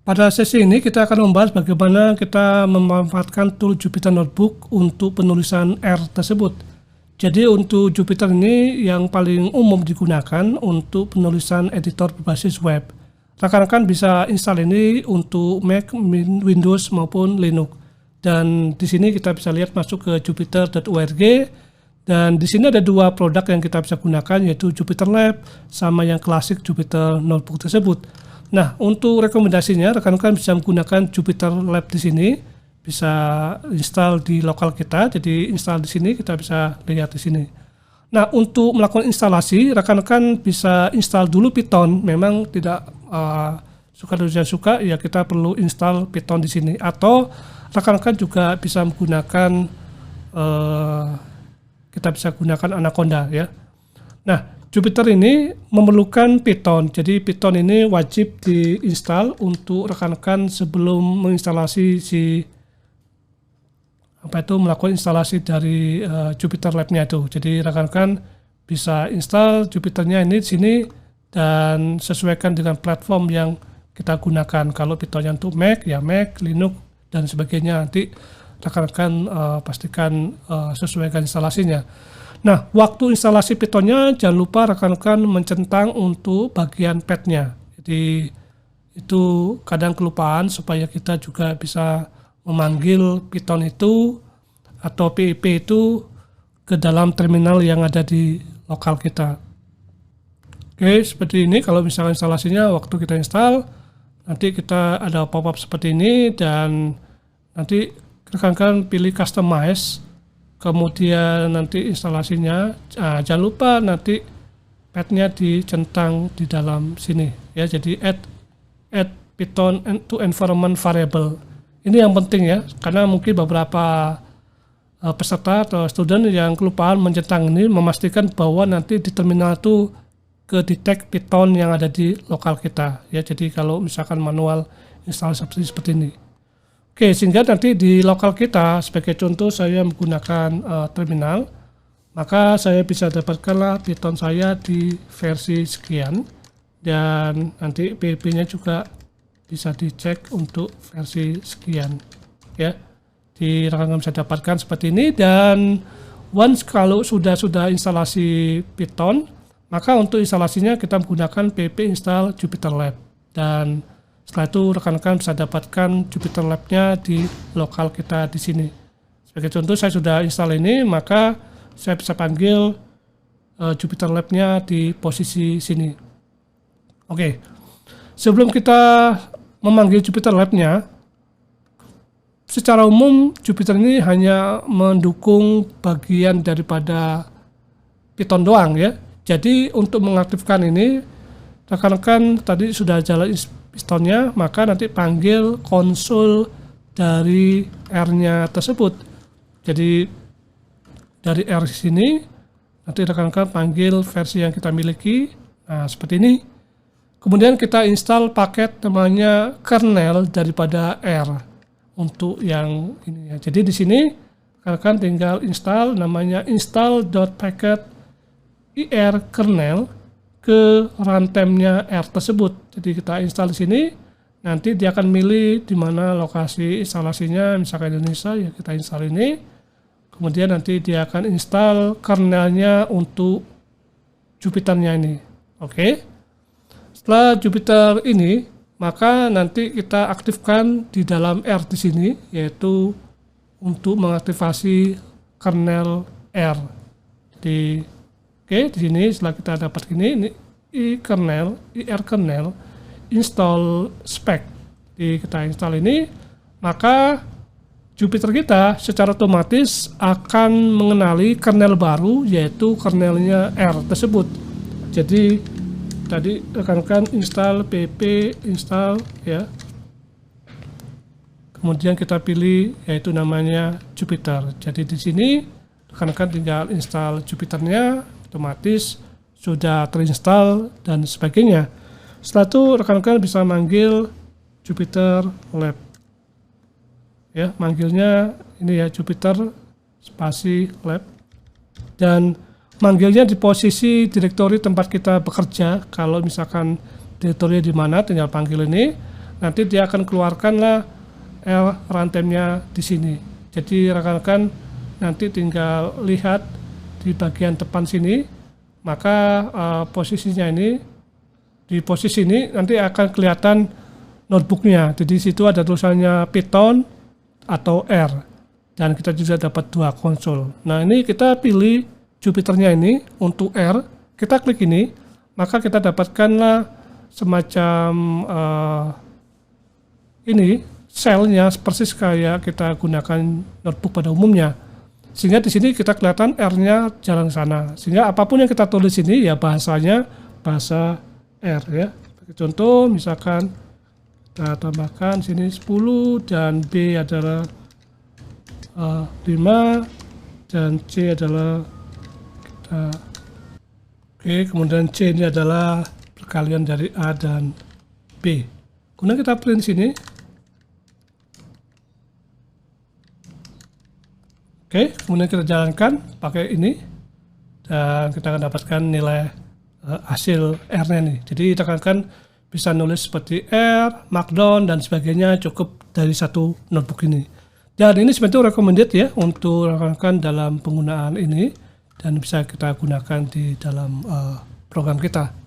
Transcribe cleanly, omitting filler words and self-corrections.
Pada sesi ini kita akan membahas bagaimana kita memanfaatkan tool Jupyter Notebook untuk penulisan R tersebut. Jadi untuk Jupyter ini yang paling umum digunakan untuk penulisan editor berbasis web. Rekan-rekan bisa install ini untuk Mac, Windows maupun Linux. Dan di sini kita bisa lihat masuk ke jupyter.org, dan di sini ada dua produk yang kita bisa gunakan, yaitu Jupyter Lab sama yang klasik Jupyter Notebook tersebut. Nah, untuk rekomendasinya rekan-rekan bisa menggunakan Jupyter Lab di sini, bisa install di lokal kita. Jadi install di sini, kita bisa lihat di sini. Nah, untuk melakukan instalasi, rekan-rekan bisa install dulu Python. Memang tidak suka ya kita perlu install Python di sini. Atau rekan-rekan juga bisa menggunakan kita bisa gunakan Anaconda ya. Nah, Jupyter ini memerlukan Python, jadi Python ini wajib diinstal untuk rekan-rekan sebelum menginstalasi melakukan instalasi dari Jupyter Lab-nya itu. Jadi rekan-rekan bisa install Jupyter-nya ini di sini dan sesuaikan dengan platform yang kita gunakan. Kalau Python-nya untuk Mac, ya Mac, Linux dan sebagainya, nanti rekan-rekan pastikan sesuaikan instalasinya. Nah, waktu instalasi Python-nya jangan lupa rekan-rekan mencentang untuk bagian path-nya. Jadi itu kadang kelupaan, supaya kita juga bisa memanggil Python itu atau pip itu ke dalam terminal yang ada di lokal kita. Oke, seperti ini kalau misalnya instalasinya waktu kita install, nanti kita ada pop-up seperti ini, dan nanti rekan-rekan pilih customize. Kemudian nanti instalasinya, jangan lupa nanti path-nya dicentang di dalam sini ya. Jadi add Python to environment variable. Ini yang penting ya, karena mungkin beberapa peserta atau student yang kelupaan mencentang ini, memastikan bahwa nanti di terminal itu ke detect Python yang ada di lokal kita ya. Jadi kalau misalkan manual instalasi seperti ini. Oke, sehingga nanti di lokal kita, sebagai contoh saya menggunakan terminal, maka saya bisa dapatkanlah Python saya di versi sekian, dan nanti pip-nya juga bisa dicek untuk versi sekian ya. Di rekan-rekan bisa dapatkan seperti ini, dan once kalau sudah instalasi Python, maka untuk instalasinya kita menggunakan pip install Jupyter Lab, dan setelah itu rekan-rekan bisa dapatkan Jupyter Lab-nya di lokal kita di sini. Sebagai contoh saya sudah install ini, maka saya bisa panggil Jupyter Lab-nya di posisi sini. Oke, sebelum kita memanggil Jupyter Lab-nya, secara umum Jupyter ini hanya mendukung bagian daripada Python doang ya. Jadi untuk mengaktifkan ini, rekan-rekan tadi sudah jalan Python-nya, maka nanti panggil konsol dari R-nya tersebut. Jadi dari R sini nanti rekan-rekan panggil versi yang kita miliki. Nah, seperti ini. Kemudian kita install paket namanya kernel daripada R untuk yang ini ya. Jadi di sini rekan-rekan tinggal install namanya install.packet ir kernel ke runtime-nya R tersebut. Jadi kita install di sini, nanti dia akan milih di mana lokasi instalasinya, misalkan Indonesia ya, kita install ini. Kemudian nanti dia akan install kernelnya untuk Jupyter-nya ini. Oke. Setelah Jupyter ini, maka nanti kita aktifkan di dalam R di sini, yaitu untuk mengaktifasi kernel R. Jadi oke, di sini setelah kita dapat ini ir kernel install spec. Jadi kita install ini, maka Jupyter kita secara otomatis akan mengenali kernel baru, yaitu kernelnya R tersebut. Jadi tadi rekan-rekan install pip install ya. Kemudian kita pilih yaitu namanya Jupyter. Jadi di sini rekan-rekan tinggal install Jupyter-nya, otomatis sudah terinstall dan sebagainya. Setelah itu rekan-rekan bisa manggil Jupyter Lab. Ya, manggilnya ini ya, Jupyter spasi Lab. Dan manggilnya di posisi direktori tempat kita bekerja. Kalau misalkan direktori di mana, tinggal panggil ini. nanti dia akan keluarkanlah R runtime-nya di sini. Jadi rekan-rekan nanti tinggal lihat di bagian depan sini, maka posisinya ini di posisi ini nanti akan kelihatan notebooknya. Jadi situ ada tulisannya Python atau R, dan kita juga dapat 2 konsol. Nah, ini kita pilih Jupyternya ini untuk R, kita klik ini, maka kita dapatkanlah semacam ini selnya persis kayak kita gunakan notebook pada umumnya. Sehingga di sini kita kelihatan R-nya jalan ke sana. Sehingga apapun yang kita tulis ini ya bahasanya bahasa R ya. Contoh misalkan kita tambahkan sini 10 dan B adalah 5 dan C adalah oke, kemudian C ini adalah perkalian dari A dan B. Kemudian kita print sini. Oke, kemudian kita jalankan pakai ini dan kita akan dapatkan nilai hasil R-nya nih. Jadi rekan-rekan bisa nulis seperti R, Markdown dan sebagainya cukup dari satu notebook ini. Dan ini sebenarnya recommended ya untuk rekan-rekan dalam penggunaan ini dan bisa kita gunakan di dalam program kita.